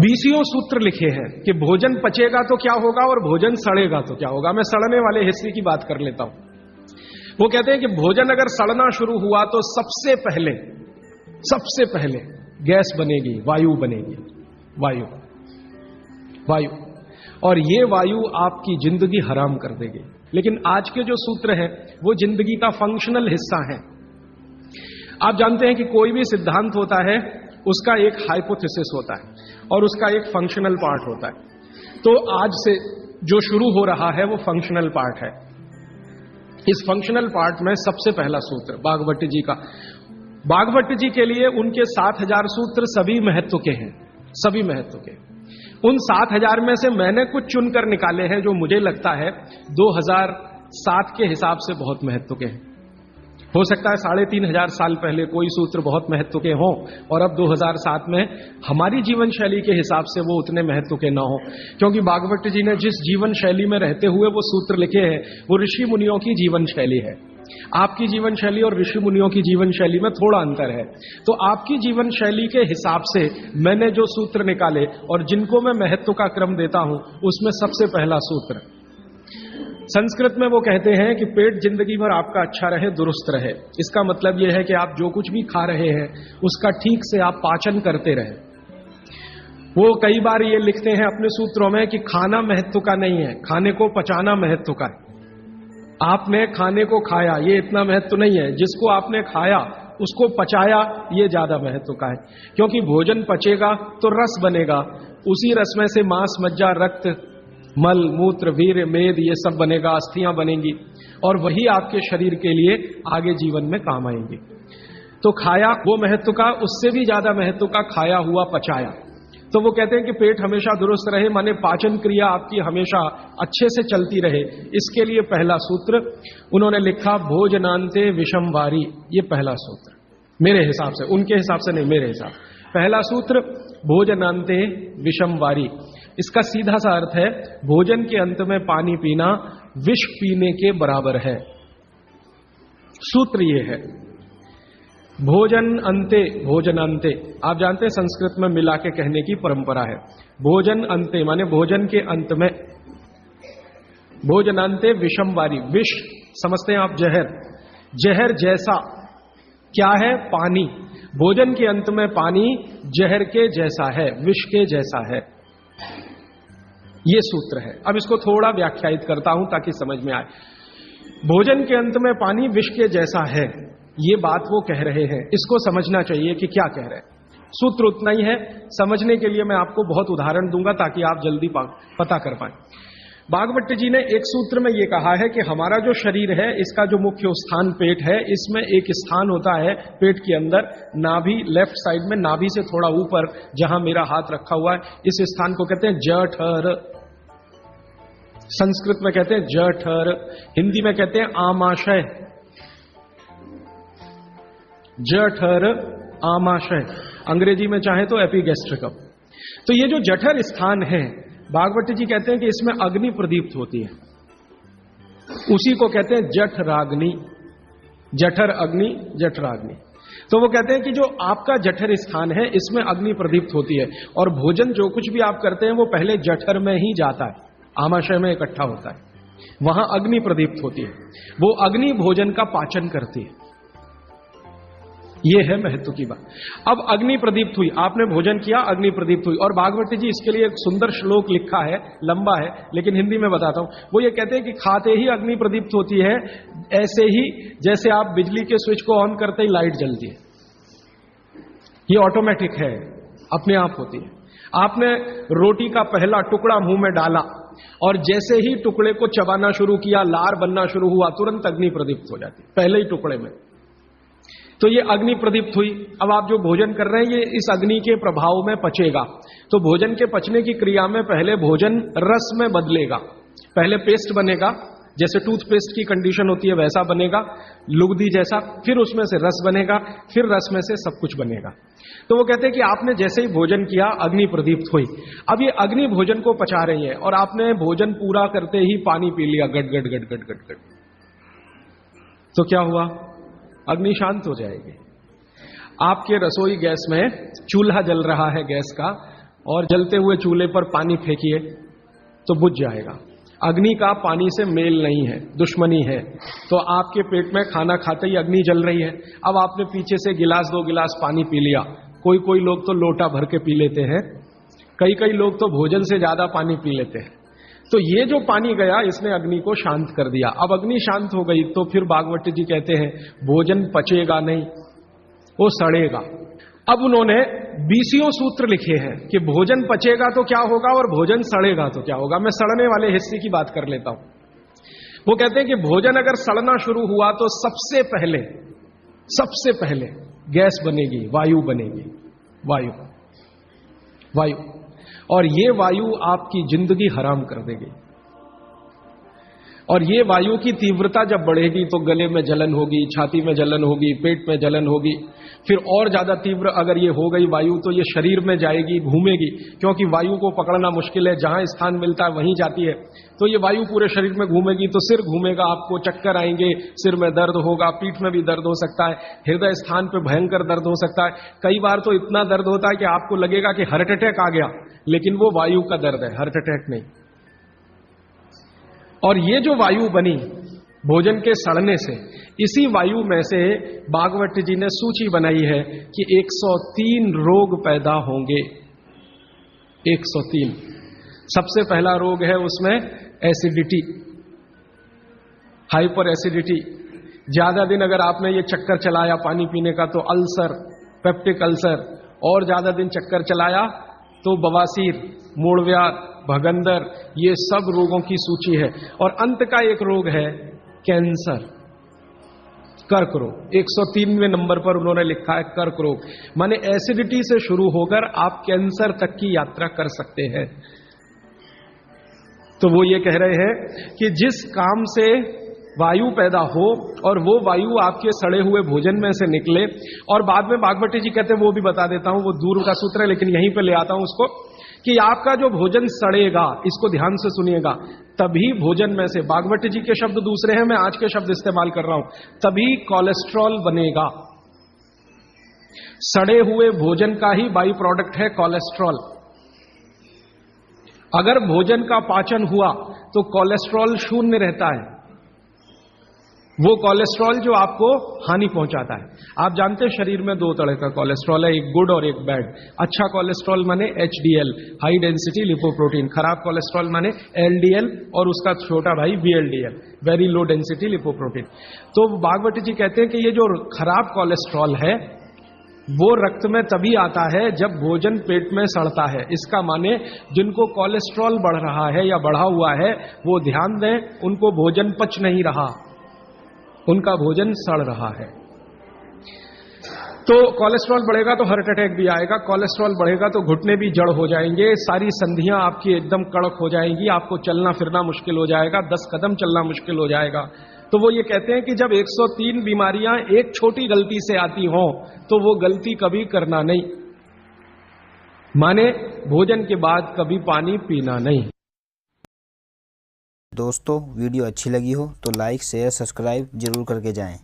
20 सूत्र लिखे हैं कि भोजन पचेगा तो क्या होगा और भोजन सड़ेगा तो क्या होगा। मैं सड़ने वाले हिस्से की बात कर लेता हूं। वो कहते हैं कि भोजन अगर सड़ना शुरू हुआ तो सबसे पहले गैस बनेगी, वायु बनेगी, वायु, और ये वायु आपकी जिंदगी हराम कर देगी। लेकिन आज के जो सूत्र हैं वो जिंदगी का फंक्शनल हिस्सा है। आप जानते हैं कि कोई भी सिद्धांत होता है उसका एक हाइपोथेसिस होता है और उसका एक फंक्शनल पार्ट होता है। तो आज से जो शुरू हो रहा है वो फंक्शनल पार्ट है। इस फंक्शनल पार्ट में सबसे पहला सूत्र भागवत जी का। भागवत जी के लिए उनके 7000 सूत्र सभी महत्व के हैं, सभी महत्व के। उन 7000 में से मैंने कुछ चुनकर निकाले हैं जो मुझे लगता है 2007 के हिसाब से बहुत महत्व के हैं। हो सकता है 3500 साल पहले कोई सूत्र बहुत महत्व के हों और अब 2007 में हमारी जीवन शैली के हिसाब से वो उतने महत्व के ना हो, क्योंकि भागवत जी ने जिस जीवन शैली में रहते हुए वो सूत्र लिखे हैं वो ऋषि मुनियों की जीवन शैली है। आपकी जीवन शैली और ऋषि मुनियों की जीवन शैली में थोड़ा अंतर है। तो आपकी जीवन शैली के हिसाब से मैंने जो सूत्र निकाले और जिनको मैं महत्व का क्रम देता हूं उसमें सबसे पहला सूत्र, संस्कृत में वो कहते हैं कि पेट जिंदगी भर आपका अच्छा रहे, दुरुस्त रहे। इसका मतलब यह है कि आप जो कुछ भी खा रहे हैं उसका ठीक से आप पाचन करते रहे। वो कई बार ये लिखते हैं अपने सूत्रों में कि खाना महत्व का नहीं है, खाने को पचाना महत्व का है। आपने खाने को खाया ये इतना महत्व नहीं है, जिसको आपने खाया उसको पचाया ये ज्यादा महत्व का है। क्योंकि भोजन पचेगा तो रस बनेगा, उसी रस में से मांस, मज्जा, रक्त, मल, मूत्र, वीर्य, मेद ये सब बनेगा, अस्थियां बनेंगी और वही आपके शरीर के लिए आगे जीवन में काम आएंगे। तो खाया वो महत्व का, उससे भी ज्यादा महत्व का खाया हुआ पचाया। तो वो कहते हैं कि पेट हमेशा दुरुस्त रहे, माने पाचन क्रिया आपकी हमेशा अच्छे से चलती रहे। इसके लिए पहला सूत्र उन्होंने लिखा भोजनांते विषम वारी। ये पहला सूत्र मेरे हिसाब से, उनके हिसाब से नहीं, मेरे हिसाब। पहला सूत्र भोजनांते विषम वारी। इसका सीधा सा अर्थ है भोजन के अंत में पानी पीना विष पीने के बराबर है। सूत्र ये है भोजन अंते, भोजनांते। आप जानते हैं संस्कृत में मिला के कहने की परंपरा है। भोजन अंते माने भोजन के अंत में, भोजनांते विषम वारी। विष समझते हैं आप, जहर, जहर जैसा क्या है? पानी। भोजन के अंत में पानी जहर के जैसा है, विष के जैसा है। ये सूत्र है। अब इसको थोड़ा व्याख्यायित करता हूं ताकि समझ में आए। भोजन के अंत में पानी विष के जैसा है, ये बात वो कह रहे हैं। इसको समझना चाहिए कि क्या कह रहे हैं। सूत्र उतना ही है, समझने के लिए मैं आपको बहुत उदाहरण दूंगा ताकि आप जल्दी पता कर पाए। भागवत जी ने एक सूत्र में ये कहा है कि हमारा जो शरीर है इसका जो मुख्य स्थान पेट है, इसमें एक स्थान होता है पेट के अंदर, नाभि, लेफ्ट साइड में नाभि से थोड़ा ऊपर जहां मेरा हाथ रखा हुआ है, इस स्थान को कहते हैं जठर। संस्कृत में कहते हैं जठर, हिंदी में कहते हैं आमाशय। जठर, आमाशय, अंग्रेजी में चाहे तो एपिगैस्ट्रिकम। तो ये जो जठर स्थान है, भागवत जी कहते हैं कि इसमें अग्नि प्रदीप्त होती है, उसी को कहते हैं जठराग्नि। जठर अग्नि, जठराग्नि। तो वो कहते हैं कि जो आपका जठर स्थान है इसमें अग्नि प्रदीप्त होती है और भोजन जो कुछ भी आप करते हैं वो पहले जठर में ही जाता है, आमाशय में इकट्ठा होता है, वहां अग्नि प्रदीप्त होती है। वो अग्नि भोजन का पाचन करती है। ये है महत्व की बात। अब अग्नि प्रदीप्त हुई, आपने भोजन किया, अग्नि प्रदीप्त हुई। और भागवत जी इसके लिए एक सुंदर श्लोक लिखा है, लंबा है लेकिन हिंदी में बताता हूं। वो ये कहते हैं कि खाते ही अग्नि प्रदीप्त होती है, ऐसे ही जैसे आप बिजली के स्विच को ऑन करते ही लाइट जलती है। ये ऑटोमेटिक है, अपने आप होती है। आपने रोटी का पहला टुकड़ा मुंह में डाला और जैसे ही टुकड़े को चबाना शुरू किया, लार बनना शुरू हुआ, तुरंत अग्नि प्रदीप्त हो जाती, पहले ही टुकड़े में। तो ये अग्नि प्रदीप्त हुई। अब आप जो भोजन कर रहे हैं ये इस अग्नि के प्रभाव में पचेगा। तो भोजन के पचने की क्रिया में पहले भोजन रस में बदलेगा। पहले पेस्ट बनेगा, जैसे टूथपेस्ट की कंडीशन होती है वैसा बनेगा, लुगदी जैसा, फिर उसमें से रस बनेगा, फिर रस में से सब कुछ बनेगा। तो वो कहते हैं कि आपने जैसे ही भोजन किया अग्नि प्रदीप्त हुई। अब ये अग्नि भोजन को पचा रही है और आपने भोजन पूरा करते ही पानी पी लिया, गट गट गट गट गट गट। तो क्या हुआ? अग्नि शांत हो जाएगी। आपके रसोई गैस में चूल्हा जल रहा है गैस का, और जलते हुए चूल्हे पर पानी फेंकिए तो बुझ जाएगा। अग्नि का पानी से मेल नहीं है, दुश्मनी है। तो आपके पेट में खाना खाते ही अग्नि जल रही है, अब आपने पीछे से गिलास 2 गिलास पानी पी लिया, कोई लोग तो लोटा भर के पी लेते हैं, कई लोग तो भोजन से ज्यादा पानी पी लेते हैं। तो ये जो पानी गया इसने अग्नि को शांत कर दिया। अब अग्नि शांत हो गई तो फिर भागवत जी कहते हैं भोजन पचेगा नहीं, वो सड़ेगा। अब उन्होंने 20 सूत्र लिखे हैं कि भोजन पचेगा तो क्या होगा और भोजन सड़ेगा तो क्या होगा। मैं सड़ने वाले हिस्से की बात कर लेता हूं। वो कहते हैं कि भोजन अगर सड़ना शुरू हुआ तो सबसे पहले गैस बनेगी, वायु बनेगी, वायु। और ये वायु आपकी जिंदगी हराम कर देगी। और ये वायु की तीव्रता जब बढ़ेगी तो गले में जलन होगी, छाती में जलन होगी, पेट में जलन होगी। फिर और ज्यादा तीव्र अगर ये हो गई वायु तो ये शरीर में जाएगी, घूमेगी, क्योंकि वायु को पकड़ना मुश्किल है, जहां स्थान मिलता है वहीं जाती है। तो ये वायु पूरे शरीर में घूमेगी तो सिर घूमेगा, आपको चक्कर आएंगे, सिर में दर्द होगा, पीठ में भी दर्द हो सकता है, हृदय स्थान पे भयंकर दर्द हो सकता है। कई बार तो इतना दर्द होता है कि आपको लगेगा कि हार्ट अटैक आ गया, लेकिन वो वायु का दर्द है, हार्ट अटैक नहीं। और ये जो वायु बनी भोजन के सड़ने से, इसी वायु में से भागवत जी ने सूची बनाई है कि 103 रोग पैदा होंगे। 103। सबसे पहला रोग है उसमें एसिडिटी, हाइपर एसिडिटी। ज्यादा दिन अगर आपने ये चक्कर चलाया पानी पीने का तो अल्सर, पेप्टिक अल्सर, और ज्यादा दिन चक्कर चलाया तो बवासीर, मूढ़व्याध, भगंदर, ये सब रोगों की सूची है। और अंत का एक रोग है कैंसर, कर्क रोग। 103वें नंबर पर उन्होंने लिखा है कर्क रोग, माने एसिडिटी से शुरू होकर आप कैंसर तक की यात्रा कर सकते हैं। तो वो ये कह रहे हैं कि जिस काम से वायु पैदा हो और वो वायु आपके सड़े हुए भोजन में से निकले, और बाद में भागवती जी कहते हैं, वो भी बता देता हूं, वो दूर का सूत्र है लेकिन यहीं पे ले आता हूं उसको, कि आपका जो भोजन सड़ेगा, इसको ध्यान से सुनिएगा, तभी भोजन में से, भागवती जी के शब्द दूसरे हैं, मैं आज के शब्द इस्तेमाल कर रहा हूं, तभी कोलेस्ट्रॉल बनेगा। सड़े हुए भोजन का ही बाई प्रोडक्ट है कोलेस्ट्रॉल। अगर भोजन का पाचन हुआ तो कोलेस्ट्रॉल शून्य रहता है, वो कोलेस्ट्रॉल जो आपको हानि पहुंचाता है। आप जानते हैं शरीर में 2 तरह का कोलेस्ट्रॉल है, एक गुड और एक बैड। अच्छा कोलेस्ट्रॉल माने HDL, हाई डेंसिटी लिपोप्रोटीन। खराब कोलेस्ट्रॉल माने LDL और उसका छोटा भाई VLDL, very low density lipoprotein. तो भागवती जी कहते हैं कि ये जो खराब कोलेस्ट्रॉल है वो रक्त में तभी आता है जब भोजन पेट में सड़ता है। इसका माने जिनको कोलेस्ट्रॉल बढ़ रहा है या बढ़ा हुआ है वो ध्यान दें, उनको भोजन पच नहीं रहा, उनका भोजन सड़ रहा है। तो कोलेस्ट्रॉल बढ़ेगा तो हार्ट अटैक भी आएगा, कोलेस्ट्रॉल बढ़ेगा तो घुटने भी जड़ हो जाएंगे, सारी संधियां आपकी एकदम कड़क हो जाएंगी, आपको चलना फिरना मुश्किल हो जाएगा, 10 कदम चलना मुश्किल हो जाएगा। तो वो ये कहते हैं कि जब 103 बीमारियां एक छोटी गलती से आती हों तो वो गलती कभी करना नहीं, माने भोजन के बाद कभी पानी पीना नहीं। दोस्तों वीडियो अच्छी लगी हो तो लाइक शेयर सब्सक्राइब जरूर करके जाएं।